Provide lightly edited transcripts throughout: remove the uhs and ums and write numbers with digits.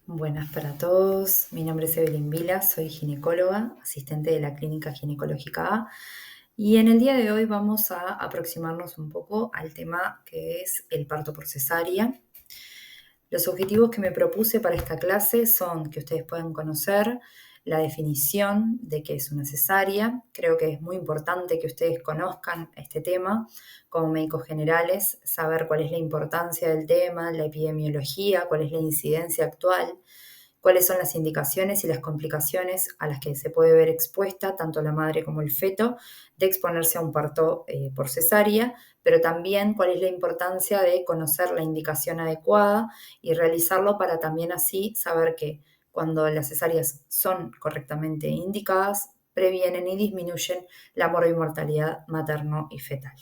Buenas para todos, mi nombre es Evelyn Vila, soy ginecóloga, asistente de la Clínica Ginecológica A y en el día de hoy vamos a aproximarnos un poco al tema que es el parto por cesárea. Los objetivos que me propuse para esta clase son que ustedes puedan conocer la definición de qué es una cesárea. Creo que es muy importante que ustedes conozcan este tema como médicos generales, saber cuál es la importancia del tema, la epidemiología, cuál es la incidencia actual, cuáles son las indicaciones y las complicaciones a las que se puede ver expuesta tanto la madre como el feto de exponerse a un parto por cesárea, pero también cuál es la importancia de conocer la indicación adecuada y realizarlo para también así saber que cuando las cesáreas son correctamente indicadas, previenen y disminuyen la morbimortalidad materno y fetal.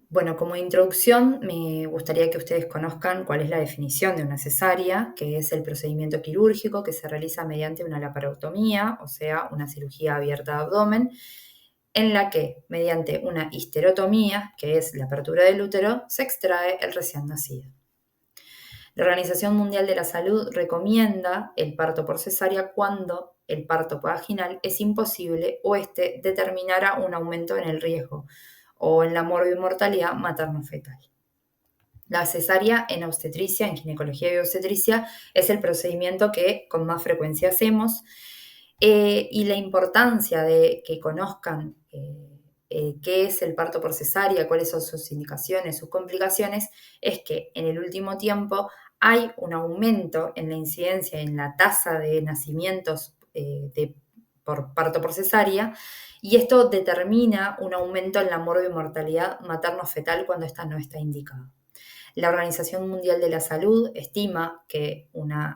Bueno, como introducción me gustaría que ustedes conozcan cuál es la definición de una cesárea, que es el procedimiento quirúrgico que se realiza mediante una laparotomía, o sea, una cirugía abierta de abdomen, en la que, mediante una histerotomía, que es la apertura del útero, se extrae el recién nacido. La Organización Mundial de la Salud recomienda el parto por cesárea cuando el parto vaginal es imposible o este determinara un aumento en el riesgo o en la morbimortalidad materno-fetal. La cesárea en obstetricia, en ginecología y obstetricia, es el procedimiento que con más frecuencia hacemos y la importancia de que conozcan qué es el parto por cesárea, cuáles son sus indicaciones, sus complicaciones, es que en el último tiempo hay un aumento en la incidencia, en la tasa de nacimientos por parto por cesárea, y esto determina un aumento en la morbimortalidad materno-fetal cuando esta no está indicada. La Organización Mundial de la Salud estima que una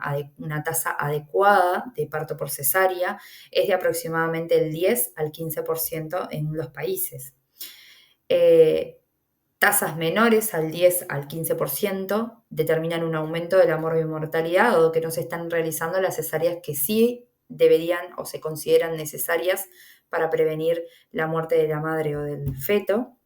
tasa adecuada de parto por cesárea es de aproximadamente el 10 al 15% en los países. Tasas menores al 10 al 15% determinan un aumento de la morbimortalidad, dado que no se están realizando las cesáreas que sí deberían o se consideran necesarias para prevenir la muerte de la madre o del feto.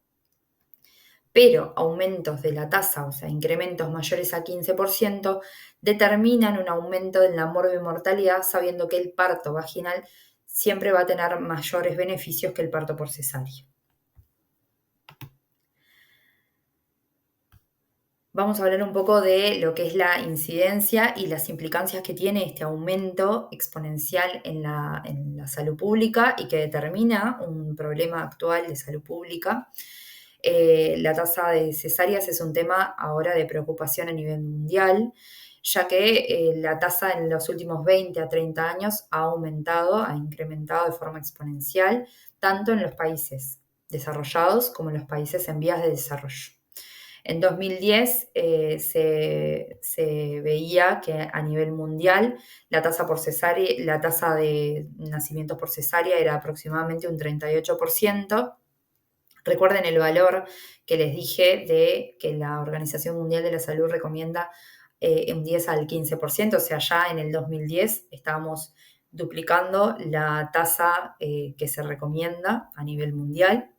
Pero aumentos de la tasa, o sea, incrementos mayores a 15%, determinan un aumento en la morbimortalidad, sabiendo que el parto vaginal siempre va a tener mayores beneficios que el parto por cesárea. Vamos a hablar un poco de lo que es la incidencia y las implicancias que tiene este aumento exponencial en la salud pública y que determina un problema actual de salud pública. La tasa de cesáreas es un tema ahora de preocupación a nivel mundial, ya que la tasa en los últimos 20 a 30 años ha aumentado, ha incrementado de forma exponencial, tanto en los países desarrollados como en los países en vías de desarrollo. En 2010 se veía que a nivel mundial la tasa de nacimientos por cesárea era aproximadamente un 38%. Recuerden el valor que les dije de que la Organización Mundial de la Salud recomienda un 10 al 15%, o sea, ya en el 2010 estábamos duplicando la tasa que se recomienda a nivel mundial.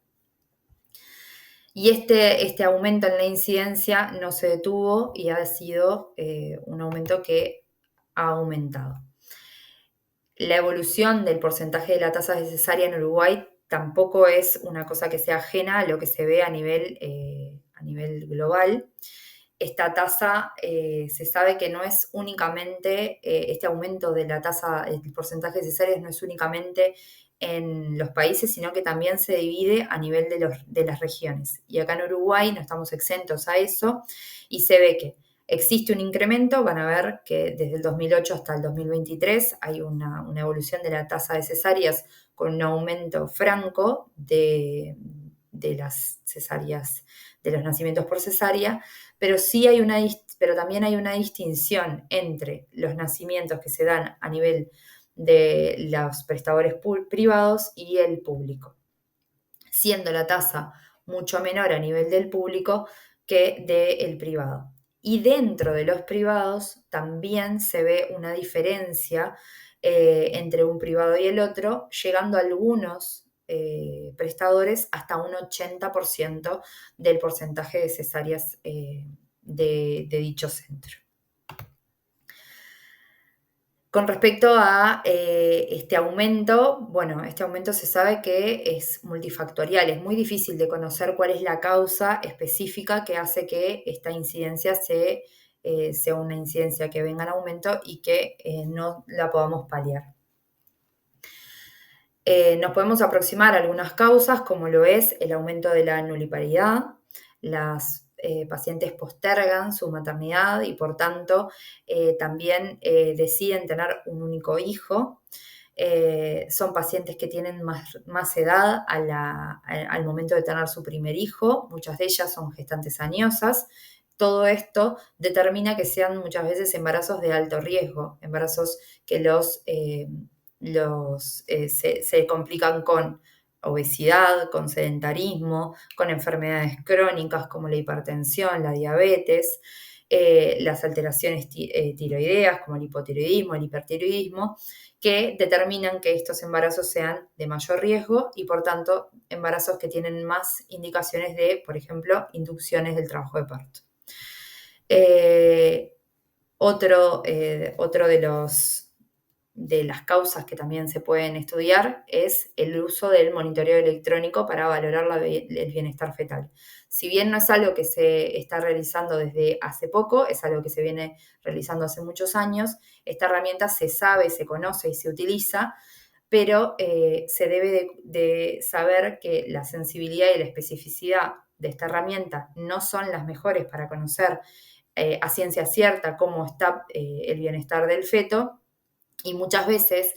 Y este aumento en la incidencia no se detuvo y ha sido un aumento que ha aumentado. La evolución del porcentaje de la tasa de cesárea en Uruguay tampoco es una cosa que sea ajena a lo que se ve a nivel global. Esta tasa se sabe que no es únicamente, este aumento de la tasa, el porcentaje de cesáreas no es únicamente en los países, sino que también se divide a nivel de las regiones. Y acá en Uruguay no estamos exentos a eso y se ve que existe un incremento. Van a ver que desde el 2008 hasta el 2023 hay una evolución de la tasa de cesáreas con un aumento franco de las cesáreas, de los nacimientos por cesárea, pero también hay una distinción entre los nacimientos que se dan a nivel de los prestadores privados y el público, siendo la tasa mucho menor a nivel del público que del privado. Y dentro de los privados también se ve una diferencia entre un privado y el otro, llegando a algunos prestadores hasta un 80% del porcentaje de cesáreas de dicho centro. Con respecto a este aumento, bueno, este aumento se sabe que es multifactorial, es muy difícil de conocer cuál es la causa específica que hace que esta incidencia sea una incidencia que venga en aumento y que no la podamos paliar. Nos podemos aproximar a algunas causas, como lo es el aumento de la nuliparidad. Las pacientes postergan su maternidad y por tanto también deciden tener un único hijo. Son pacientes que tienen más edad al momento de tener su primer hijo. Muchas de ellas son gestantes añosas. Todo esto determina que sean muchas veces embarazos de alto riesgo, embarazos que se complican con obesidad, con sedentarismo, con enfermedades crónicas como la hipertensión, la diabetes, las alteraciones tiroideas como el hipotiroidismo, el hipertiroidismo, que determinan que estos embarazos sean de mayor riesgo y por tanto embarazos que tienen más indicaciones de, por ejemplo, inducciones del trabajo de parto. Otro de las causas que también se pueden estudiar es el uso del monitoreo electrónico para valorar el bienestar fetal. Si bien no es algo que se está realizando desde hace poco, es algo que se viene realizando hace muchos años, esta herramienta se sabe, se conoce y se utiliza, pero se debe de saber que la sensibilidad y la especificidad de esta herramienta no son las mejores para conocer a ciencia cierta cómo está el bienestar del feto, y muchas veces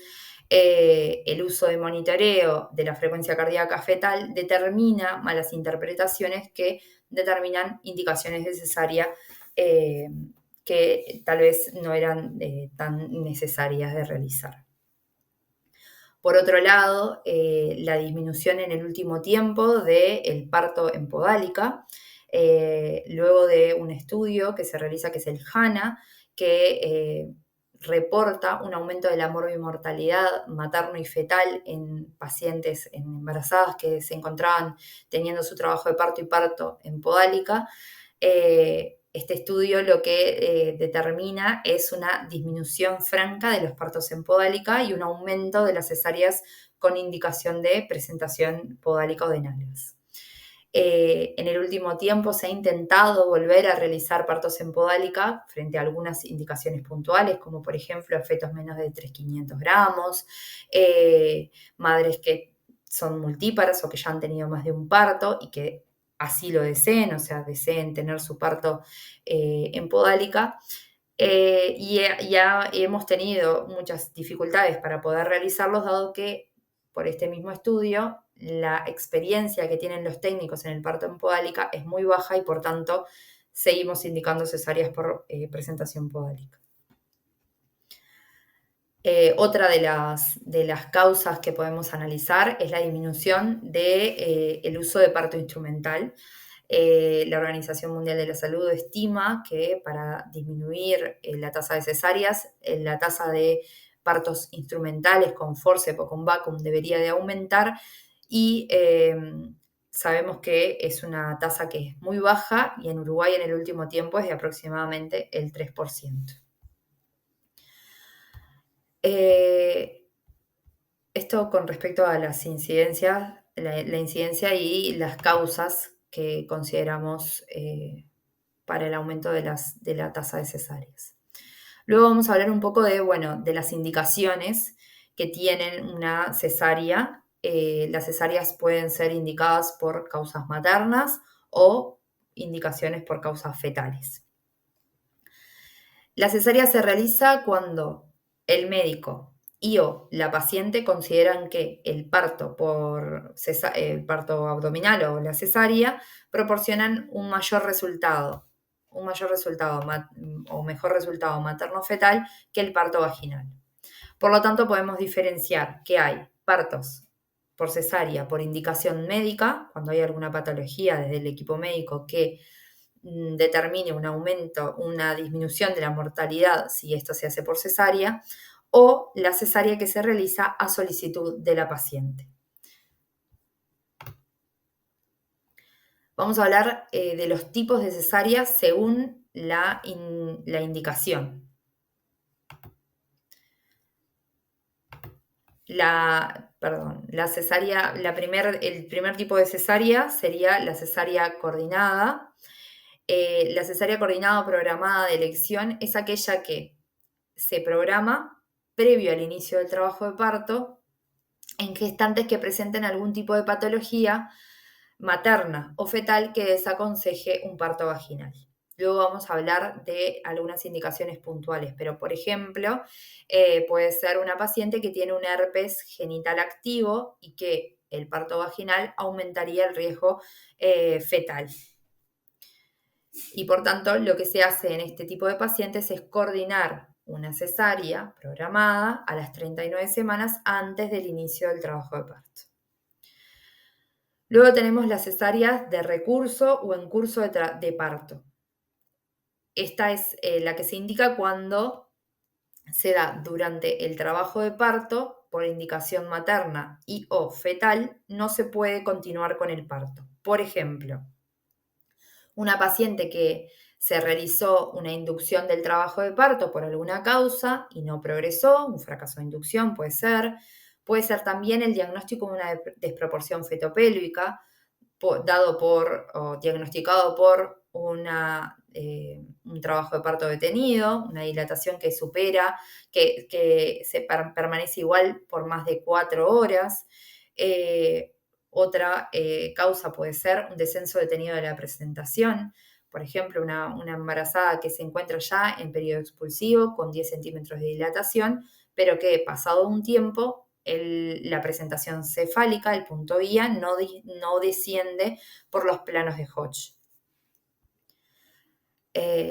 el uso de monitoreo de la frecuencia cardíaca fetal determina malas interpretaciones que determinan indicaciones de cesárea que tal vez no eran tan necesarias de realizar. Por otro lado, la disminución en el último tiempo del parto en podálica, luego de un estudio que se realiza, que es el HANA, que reporta un aumento de la morbimortalidad materno y fetal en pacientes embarazadas que se encontraban teniendo su trabajo de parto y parto en podálica. Este estudio lo que determina es una disminución franca de los partos en podálica y un aumento de las cesáreas con indicación de presentación podálica o de nalgas. En el último tiempo se ha intentado volver a realizar partos en podálica frente a algunas indicaciones puntuales, como por ejemplo fetos menos de 3.500 gramos, madres que son multíparas o que ya han tenido más de un parto y que así lo deseen, o sea, deseen tener su parto en podálica. Y ya hemos tenido muchas dificultades para poder realizarlos, dado que por este mismo estudio la experiencia que tienen los técnicos en el parto en podálica es muy baja y por tanto seguimos indicando cesáreas por presentación podálica. Otra de las causas que podemos analizar es la disminución del uso de parto instrumental. La Organización Mundial de la Salud estima que para disminuir la tasa de cesáreas, la tasa de partos instrumentales con forceps o con vacuum debería de aumentar y sabemos que es una tasa que es muy baja y en Uruguay en el último tiempo es de aproximadamente el 3%. Esto con respecto a las incidencias, la incidencia y las causas que consideramos para el aumento de la tasa de cesáreas. Luego vamos a hablar un poco de las indicaciones que tienen una cesárea. Las cesáreas pueden ser indicadas por causas maternas o indicaciones por causas fetales. La cesárea se realiza cuando el médico y o la paciente consideran que el parto abdominal o la cesárea proporcionan un mayor resultado o mejor resultado materno-fetal que el parto vaginal. Por lo tanto, podemos diferenciar que hay partos por cesárea por indicación médica, cuando hay alguna patología desde el equipo médico que determine un aumento, una disminución de la mortalidad si esto se hace por cesárea, o la cesárea que se realiza a solicitud de la paciente. Vamos a hablar de los tipos de cesárea según la indicación. la cesárea, el primer tipo de cesárea sería la cesárea coordinada. La cesárea coordinada o programada de elección es aquella que se programa previo al inicio del trabajo de parto en gestantes que presenten algún tipo de patología materna o fetal que desaconseje un parto vaginal. Luego vamos a hablar de algunas indicaciones puntuales, pero por ejemplo, puede ser una paciente que tiene un herpes genital activo y que el parto vaginal aumentaría el riesgo fetal. Y por tanto, lo que se hace en este tipo de pacientes es coordinar una cesárea programada a las 39 semanas antes del inicio del trabajo de parto. Luego tenemos las cesáreas de recurso o en curso de parto. Esta es la que se indica cuando se da durante el trabajo de parto por indicación materna y o fetal, no se puede continuar con el parto. Por ejemplo, una paciente que se realizó una inducción del trabajo de parto por alguna causa y no progresó, un fracaso de inducción puede ser también el diagnóstico de una desproporción fetopélvica, dado por o diagnosticado por un trabajo de parto detenido, una dilatación que supera, que permanece igual por más de 4 horas. Otra causa puede ser un descenso detenido de la presentación, por ejemplo, una embarazada que se encuentra ya en periodo expulsivo con 10 centímetros de dilatación, pero que pasado un tiempo la presentación cefálica, el punto guía, no desciende por los planos de Hodge.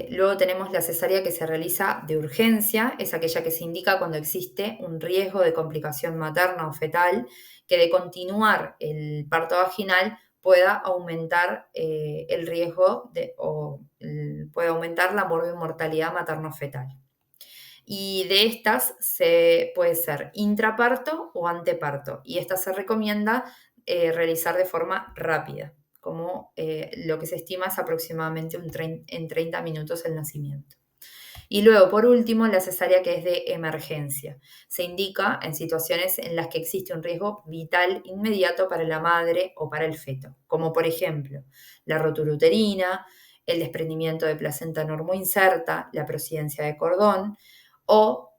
Luego tenemos la cesárea que se realiza de urgencia, es aquella que se indica cuando existe un riesgo de complicación materna o fetal, que de continuar el parto vaginal pueda aumentar el riesgo puede aumentar la mortalidad materno-fetal. Y de estas puede ser intraparto o anteparto. Y esta se recomienda realizar de forma rápida, como lo que se estima es aproximadamente en 30 minutos el nacimiento. Y luego, por último, la cesárea que es de emergencia. Se indica en situaciones en las que existe un riesgo vital inmediato para la madre o para el feto, como por ejemplo la rotura uterina, el desprendimiento de placenta normoinserta, la prosidencia de cordón, o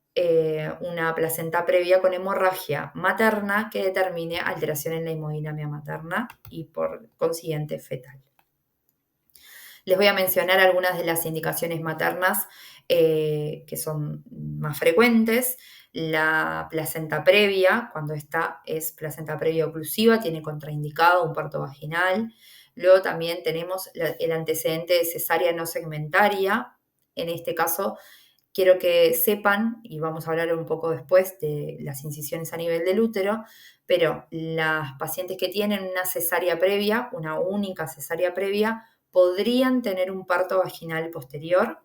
una placenta previa con hemorragia materna que determine alteración en la hemodinamia materna y por consiguiente fetal. Les voy a mencionar algunas de las indicaciones maternas que son más frecuentes. La placenta previa, cuando esta es placenta previa oclusiva, tiene contraindicado un parto vaginal. Luego también tenemos el antecedente de cesárea no segmentaria. En este caso, quiero que sepan, y vamos a hablar un poco después de las incisiones a nivel del útero, pero las pacientes que tienen una cesárea previa, una única cesárea previa, podrían tener un parto vaginal posterior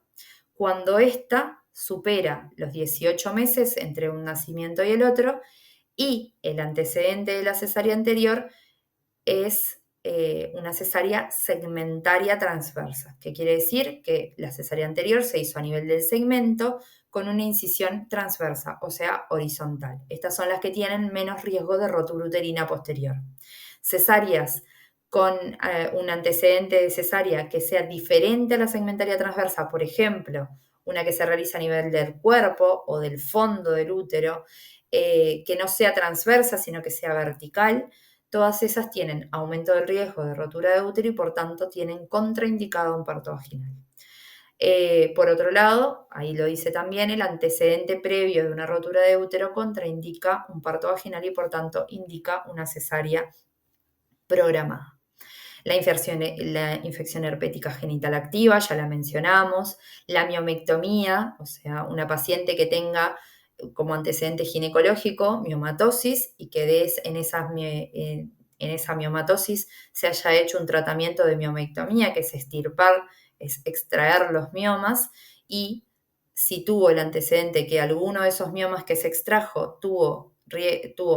cuando ésta supera los 18 meses entre un nacimiento y el otro y el antecedente de la cesárea anterior es una cesárea segmentaria transversa, que quiere decir que la cesárea anterior se hizo a nivel del segmento con una incisión transversa, o sea, horizontal. Estas son las que tienen menos riesgo de rotura uterina posterior. Cesáreas con un antecedente de cesárea que sea diferente a la segmentaria transversa, por ejemplo, una que se realiza a nivel del cuerpo o del fondo del útero, que no sea transversa, sino que sea vertical, todas esas tienen aumento del riesgo de rotura de útero y por tanto tienen contraindicado un parto vaginal. Por otro lado, ahí lo dice también, el antecedente previo de una rotura de útero contraindica un parto vaginal y por tanto indica una cesárea programada. La infección herpética genital activa, ya la mencionamos. La miomectomía, o sea, una paciente que tenga como antecedente ginecológico miomatosis y que en esa miomatosis se haya hecho un tratamiento de miomectomía, que es extraer los miomas, y si tuvo el antecedente que alguno de esos miomas que se extrajo tuvo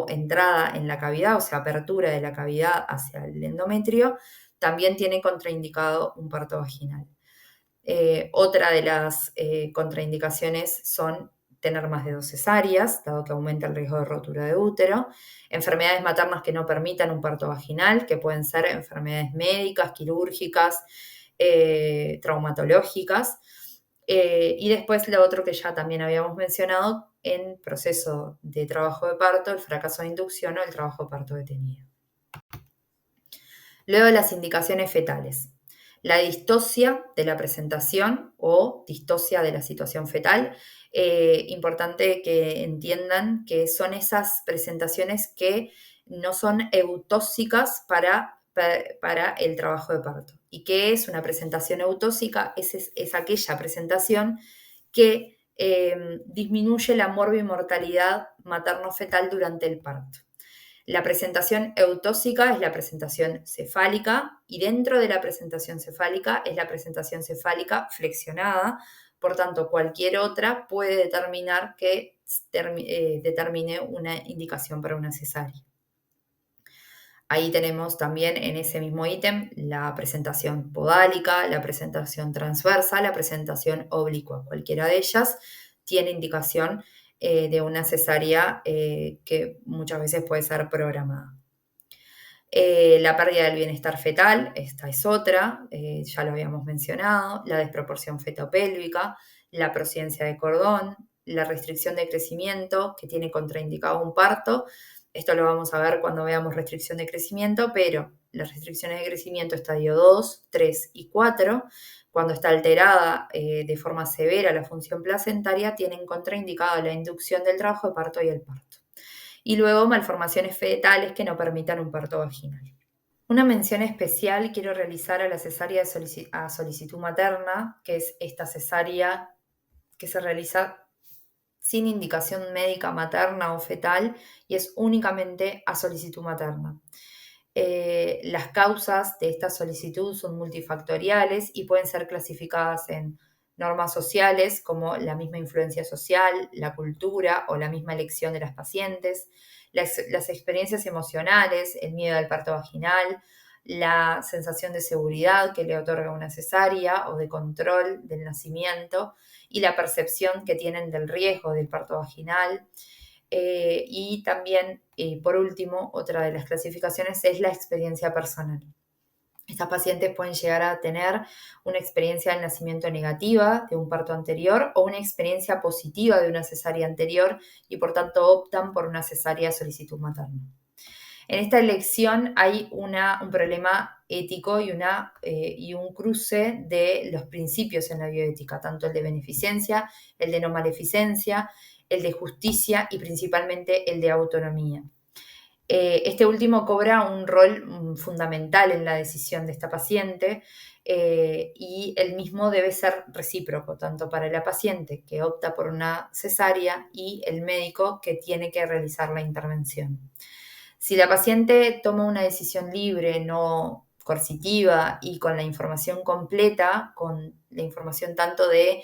entrada en la cavidad, o sea, apertura de la cavidad hacia el endometrio, también tiene contraindicado un parto vaginal. Otra de las contraindicaciones son tener más de 2 cesáreas, dado que aumenta el riesgo de rotura de útero, enfermedades maternas que no permitan un parto vaginal, que pueden ser enfermedades médicas, quirúrgicas, traumatológicas, y después lo otro que ya también habíamos mencionado, en proceso de trabajo de parto, el fracaso de inducción o el trabajo de parto detenido. Luego las indicaciones fetales. La distosia de la presentación o distosia de la situación fetal. Importante que entiendan que son esas presentaciones que no son eutóxicas para el trabajo de parto. ¿Y qué es una presentación eutóxica? Es aquella presentación que disminuye la morbimortalidad materno-fetal durante el parto. La presentación eutóxica es la presentación cefálica y dentro de la presentación cefálica es la presentación cefálica flexionada. Por tanto, cualquier otra puede determinar que determine una indicación para una cesárea. Ahí tenemos también en ese mismo ítem la presentación podálica, la presentación transversa, la presentación oblicua. Cualquiera de ellas tiene indicación de una cesárea que muchas veces puede ser programada. La pérdida del bienestar fetal, esta es otra, ya lo habíamos mencionado, la desproporción fetopélvica, la procedencia de cordón, la restricción de crecimiento que tiene contraindicado un parto. Esto lo vamos a ver cuando veamos restricción de crecimiento, pero las restricciones de crecimiento estadio 2, 3 y 4, cuando está alterada de forma severa la función placentaria, tienen contraindicado la inducción del trabajo de parto y el parto. Y luego malformaciones fetales que no permitan un parto vaginal. Una mención especial quiero realizar a la cesárea a solicitud materna, que es esta cesárea que se realiza sin indicación médica materna o fetal y es únicamente a solicitud materna. Las causas de esta solicitud son multifactoriales y pueden ser clasificadas en normas sociales como la misma influencia social, la cultura o la misma elección de las pacientes, las experiencias emocionales, el miedo al parto vaginal, la sensación de seguridad que le otorga una cesárea o de control del nacimiento y la percepción que tienen del riesgo del parto vaginal. Y también, por último, otra de las clasificaciones es la experiencia personal. Estas pacientes pueden llegar a tener una experiencia del nacimiento negativa de un parto anterior o una experiencia positiva de una cesárea anterior y por tanto optan por una cesárea a solicitud materna. En esta elección hay un problema ético y un cruce de los principios en la bioética, tanto el de beneficencia, el de no maleficencia, el de justicia y principalmente el de autonomía. Este último cobra un rol fundamental en la decisión de esta paciente y el mismo debe ser recíproco, tanto para la paciente que opta por una cesárea y el médico que tiene que realizar la intervención. Si la paciente toma una decisión libre, no coercitiva y con la información completa, con la información tanto de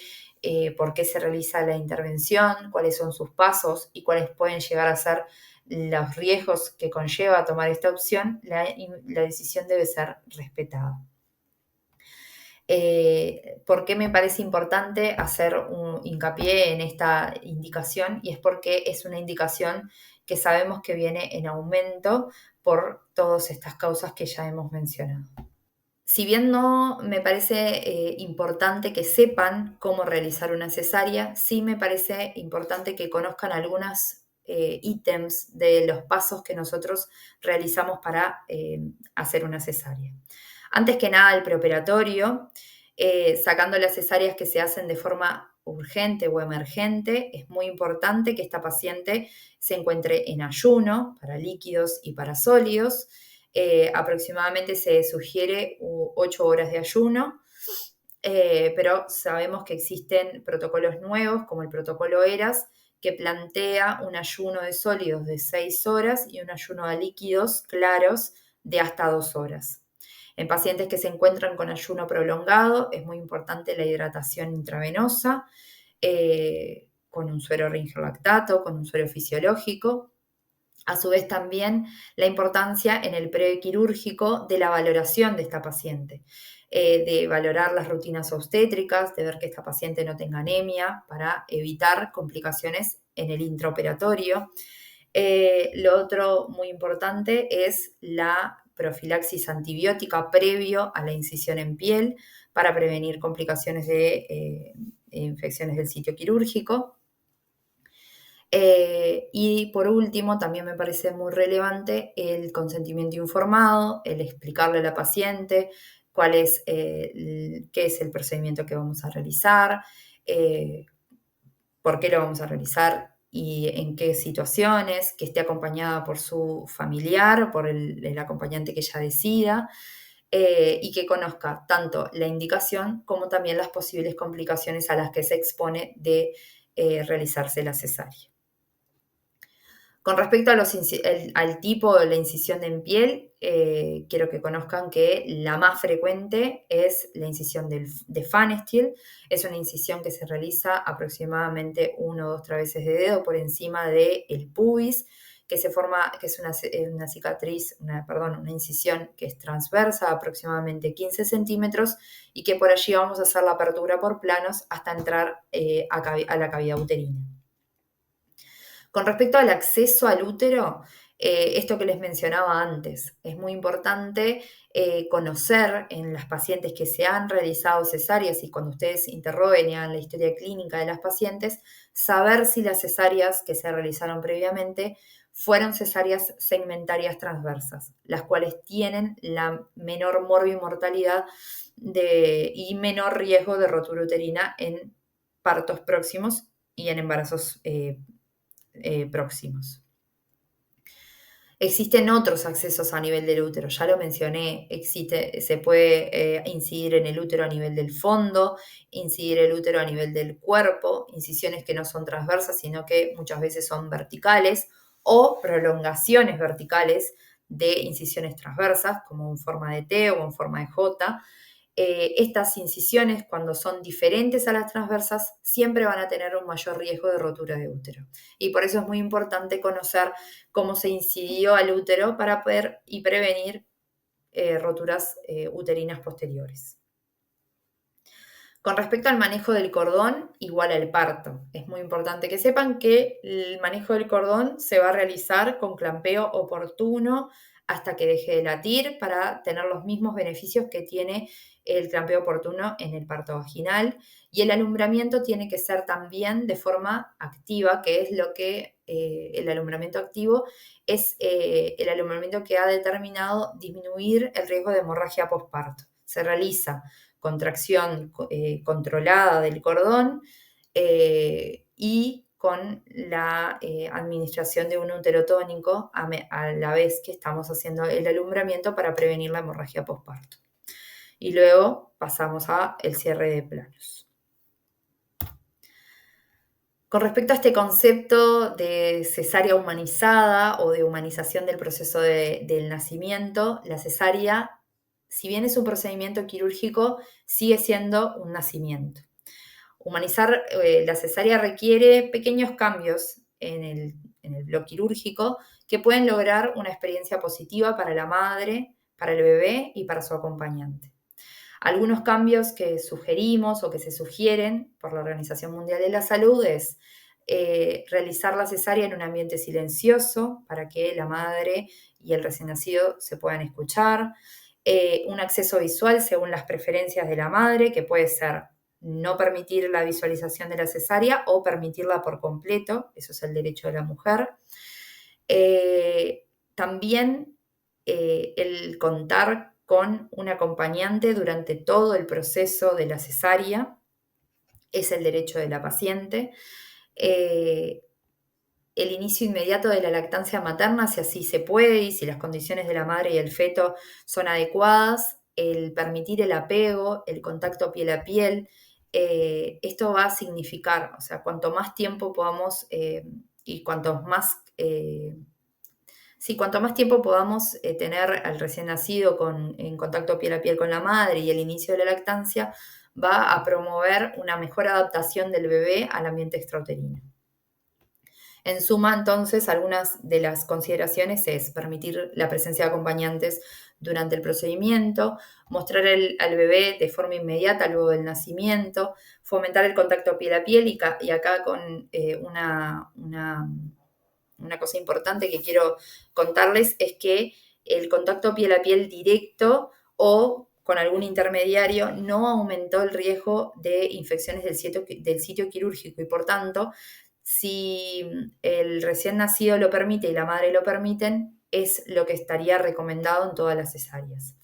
por qué se realiza la intervención, cuáles son sus pasos y cuáles pueden llegar a ser los riesgos que conlleva tomar esta opción, la decisión debe ser respetada. ¿Por qué me parece importante hacer un hincapié en esta indicación? Y es porque es una indicación que sabemos que viene en aumento por todas estas causas que ya hemos mencionado. Si bien no me parece importante que sepan cómo realizar una cesárea, sí me parece importante que conozcan algunos ítems de los pasos que nosotros realizamos para hacer una cesárea. Antes que nada, el preoperatorio, sacando las cesáreas que se hacen de forma urgente o emergente, es muy importante que esta paciente se encuentre en ayuno para líquidos y para sólidos. Aproximadamente se sugiere 8 horas de ayuno, pero sabemos que existen protocolos nuevos como el protocolo ERAS que plantea un ayuno de sólidos de 6 horas y un ayuno de líquidos claros de hasta 2 horas. En pacientes que se encuentran con ayuno prolongado es muy importante la hidratación intravenosa con un suero ringerlactato, con un suero fisiológico. A su vez también la importancia en el prequirúrgico de la valoración de esta paciente. de valorar las rutinas obstétricas, de ver que esta paciente no tenga anemia para evitar complicaciones en el intraoperatorio. Lo otro muy importante es la profilaxis antibiótica previo a la incisión en piel para prevenir complicaciones de infecciones del sitio quirúrgico. Y por último, también me parece muy relevante el consentimiento informado, el explicarle a la paciente qué es el procedimiento que vamos a realizar, por qué lo vamos a realizar y en qué situaciones, que esté acompañada por su familiar, por el acompañante que ella decida, y que conozca tanto la indicación como también las posibles complicaciones a las que se expone de realizarse la cesárea. Con respecto al tipo de la incisión en piel, quiero que conozcan que la más frecuente es la incisión de Pfannestiel. Es una incisión que se realiza aproximadamente 1 o 2 traveses de dedo por encima del pubis, que es una cicatriz, una incisión que es transversa, aproximadamente 15 centímetros, y que por allí vamos a hacer la apertura por planos hasta entrar a la cavidad uterina. Con respecto al acceso al útero, esto que les mencionaba antes, es muy importante conocer en las pacientes que se han realizado cesáreas y cuando ustedes interroguen y hagan la historia clínica de las pacientes, saber si las cesáreas que se realizaron previamente fueron cesáreas segmentarias transversas, las cuales tienen la menor morbimortalidad y menor riesgo de rotura uterina en partos próximos y en embarazos próximos. Existen otros accesos a nivel del útero, ya lo mencioné, se puede incidir en el útero a nivel del fondo, incidir el útero a nivel del cuerpo, incisiones que no son transversas, sino que muchas veces son verticales, o prolongaciones verticales de incisiones transversas, como en forma de T o en forma de J. Estas incisiones, cuando son diferentes a las transversas, siempre van a tener un mayor riesgo de rotura de útero. Y por eso es muy importante conocer cómo se incidió al útero para poder y prevenir roturas uterinas posteriores. Con respecto al manejo del cordón, igual al parto. Es muy importante que sepan que el manejo del cordón se va a realizar con clampeo oportuno hasta que deje de latir para tener los mismos beneficios que tiene el clampeo oportuno en el parto vaginal. Y el alumbramiento tiene que ser también de forma activa, que es lo que el alumbramiento activo es el alumbramiento que ha determinado disminuir el riesgo de hemorragia postparto. Se realiza contracción controlada del cordón y con la administración de un útero tónico a la vez que estamos haciendo el alumbramiento para prevenir la hemorragia postparto. Y luego pasamos al cierre de planos. Con respecto a este concepto de cesárea humanizada o de humanización del proceso del nacimiento, la cesárea, si bien es un procedimiento quirúrgico, sigue siendo un nacimiento. Humanizar la cesárea requiere pequeños cambios en el bloque quirúrgico que pueden lograr una experiencia positiva para la madre, para el bebé y para su acompañante. Algunos cambios que sugerimos o que se sugieren por la Organización Mundial de la Salud es realizar la cesárea en un ambiente silencioso para que la madre y el recién nacido se puedan escuchar, un acceso visual según las preferencias de la madre, que puede ser no permitir la visualización de la cesárea o permitirla por completo, eso es el derecho de la mujer. También el contar con un acompañante durante todo el proceso de la cesárea es el derecho de la paciente. El inicio inmediato de la lactancia materna, si así se puede y si las condiciones de la madre y el feto son adecuadas, el permitir el apego, el contacto piel a piel, esto va a significar, o sea, cuanto más tiempo podamos y cuanto más tiempo podamos tener al recién nacido en contacto piel a piel con la madre y el inicio de la lactancia, va a promover una mejor adaptación del bebé al ambiente extrauterino. En suma, entonces, algunas de las consideraciones es permitir la presencia de acompañantes durante el procedimiento, mostrar al bebé de forma inmediata luego del nacimiento, fomentar el contacto piel a piel y acá con una cosa importante que quiero contarles es que el contacto piel a piel directo o con algún intermediario no aumentó el riesgo de infecciones del sitio quirúrgico y por tanto, si el recién nacido lo permite y la madre lo permiten, es lo que estaría recomendado en todas las cesáreas.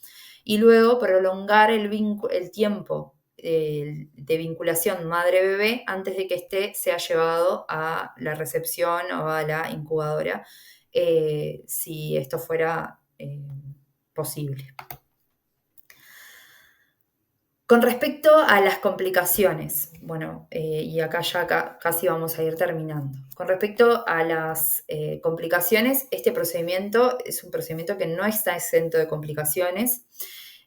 Y luego prolongar el tiempo de vinculación madre-bebé antes de que éste sea llevado a la recepción o a la incubadora, si esto fuera posible. Con respecto a las complicaciones, bueno, y acá ya casi vamos a ir terminando. Con respecto a las complicaciones, este procedimiento es un procedimiento que no está exento de complicaciones.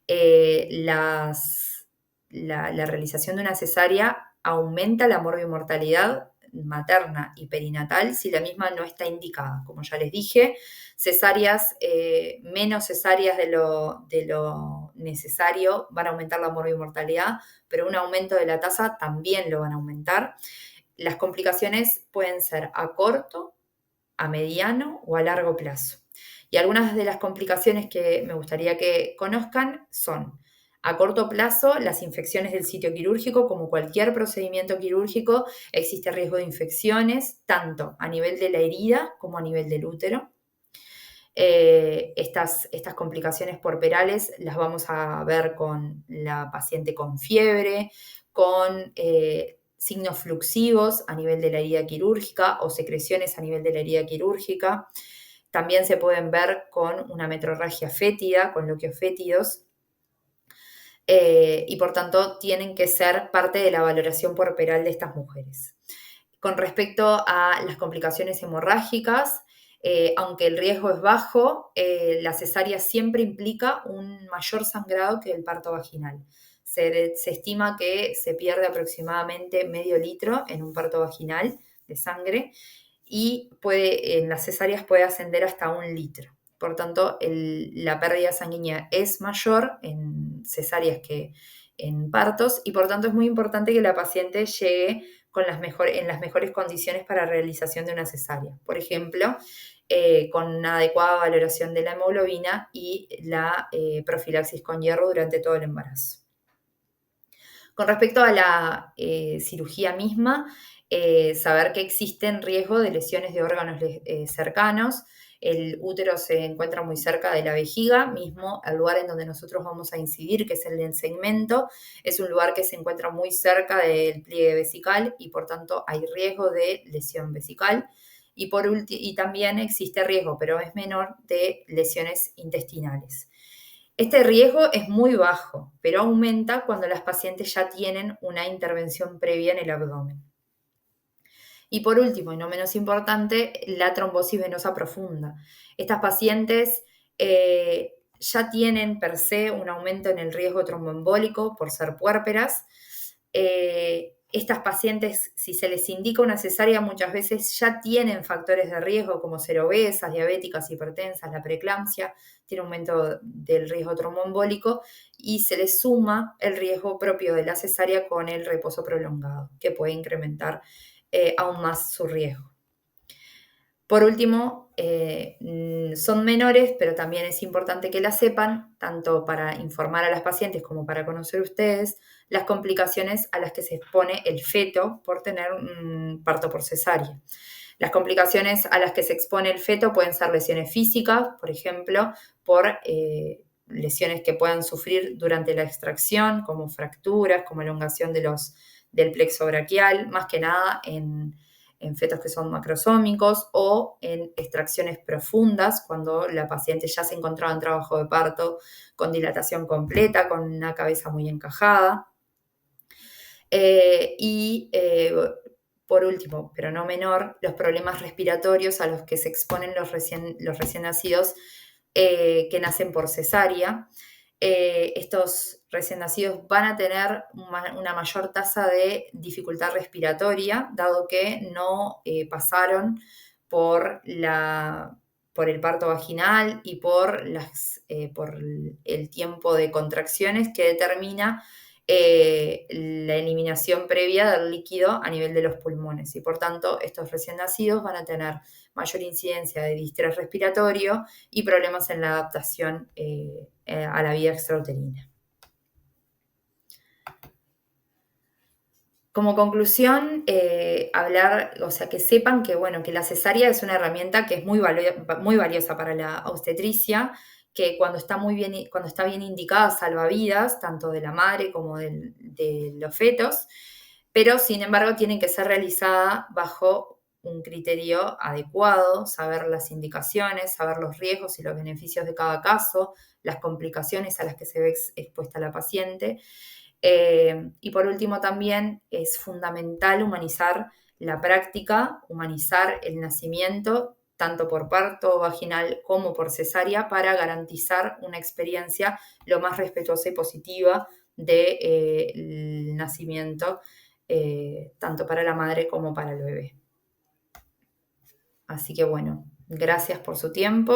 La realización de una cesárea aumenta la morbimortalidad materna y perinatal si la misma no está indicada. Como ya les dije, menos cesáreas de lo necesario van a aumentar la morbimortalidad, pero un aumento de la tasa también lo van a aumentar. Las complicaciones pueden ser a corto, a mediano o a largo plazo. Y algunas de las complicaciones que me gustaría que conozcan son: a corto plazo, las infecciones del sitio quirúrgico. Como cualquier procedimiento quirúrgico, existe riesgo de infecciones, tanto a nivel de la herida como a nivel del útero. Estas complicaciones puerperales las vamos a ver con la paciente con fiebre, con signos fluxivos a nivel de la herida quirúrgica o secreciones a nivel de la herida quirúrgica. También se pueden ver con una metrorragia fétida, con loquios fétidos. Y por tanto tienen que ser parte de la valoración puerperal de estas mujeres. Con respecto a las complicaciones hemorrágicas, aunque el riesgo es bajo, la cesárea siempre implica un mayor sangrado que el parto vaginal. Se estima que se pierde aproximadamente medio litro en un parto vaginal de sangre y en las cesáreas puede ascender hasta 1 litro. Por tanto, la pérdida sanguínea es mayor en cesáreas que en partos y por tanto es muy importante que la paciente llegue en las mejores condiciones para realización de una cesárea. Por ejemplo, con una adecuada valoración de la hemoglobina y la profilaxis con hierro durante todo el embarazo. Con respecto a la cirugía misma, saber que existen riesgos de lesiones de órganos cercanos. El útero se encuentra muy cerca de la vejiga, mismo el lugar en donde nosotros vamos a incidir, que es el del segmento, es un lugar que se encuentra muy cerca del pliegue vesical y por tanto hay riesgo de lesión vesical. Y también existe riesgo, pero es menor, de lesiones intestinales. Este riesgo es muy bajo, pero aumenta cuando las pacientes ya tienen una intervención previa en el abdomen. Y por último, y no menos importante, la trombosis venosa profunda. Estas pacientes ya tienen per se un aumento en el riesgo tromboembólico por ser puérperas. Estas pacientes, si se les indica una cesárea, muchas veces ya tienen factores de riesgo como ser obesas, diabéticas, hipertensas, la preeclampsia, tiene aumento del riesgo tromboembólico y se les suma el riesgo propio de la cesárea con el reposo prolongado, que puede incrementar aún más su riesgo. Por último, son menores, pero también es importante que la sepan, tanto para informar a las pacientes como para conocer ustedes las complicaciones a las que se expone el feto por tener un parto por cesárea. Las complicaciones a las que se expone el feto pueden ser lesiones físicas, por ejemplo, por lesiones que puedan sufrir durante la extracción, como fracturas, como elongación del plexo braquial, más que nada en fetos que son macrosómicos o en extracciones profundas, cuando la paciente ya se encontraba en trabajo de parto con dilatación completa, con una cabeza muy encajada. Por último, pero no menor, los problemas respiratorios a los que se exponen los recién nacidos que nacen por cesárea. Estos recién nacidos van a tener una mayor tasa de dificultad respiratoria, dado que no pasaron por la por el parto vaginal y por el tiempo de contracciones que determina la eliminación previa del líquido a nivel de los pulmones. Y por tanto, estos recién nacidos van a tener mayor incidencia de distrés respiratorio y problemas en la adaptación a la vida extrauterina. Como conclusión, o sea, que sepan que, bueno, que la cesárea es una herramienta que es muy valiosa para la obstetricia, que cuando está bien indicada salva vidas, tanto de la madre como de los fetos, pero sin embargo tienen que ser realizada bajo un criterio adecuado, saber las indicaciones, saber los riesgos y los beneficios de cada caso, las complicaciones a las que se ve expuesta la paciente. Y por último también es fundamental humanizar la práctica, humanizar el nacimiento, tanto por parto vaginal como por cesárea, para garantizar una experiencia lo más respetuosa y positiva del nacimiento, tanto para la madre como para el bebé. Así que bueno, gracias por su tiempo.